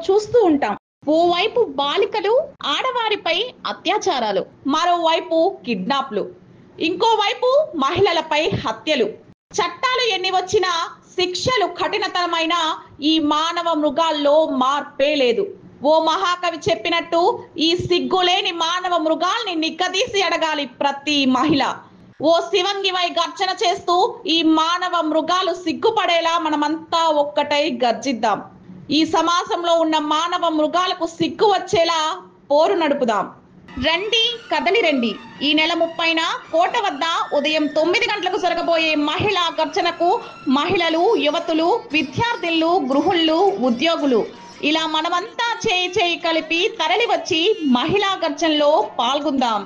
చూస్తూ ఉంటాం. ఓవైపు బాలికలు, ఆడవారిపై అత్యాచారాలు, మరోవైపు కిడ్నాప్లు, ఇంకోవైపు మహిళలపై హత్యలు. చట్టాలు ఎన్ని వచ్చినా, శిక్షలు కఠినతరమైన ఈ మానవ మృగాల్లో మార్పే లేదు. ఓ మహాకవి చెప్పినట్టు, ఈ సిగ్గులేని మానవ మృగాల్ని నిగ్గదీసి అడగాలి ప్రతి మహిళ. ఓ శివంగివై గర్జన చేస్తూ ఈ మానవ మృగాలు సిగ్గుపడేలా మనమంతా ఒక్కటై గర్జిద్దాం. ఈ సమాజంలో ఉన్న మానవ మృగాలకు సిగ్గు వచ్చేలా పోరు నడుపుదాం. రండి, కదలి రండి. ఈ నెల 30న కోట వద్ద ఉదయం 9 గంటలకు జరగబోయే మహిళా గర్జనకు మహిళలు, యువతులు, విద్యార్థులు, గృహిణులు, ఉద్యోగులు ఇలా మనమంతా చేయి చేయి కలిపి తరలి వచ్చి మహిళా గర్జనలో పాల్గొందాం.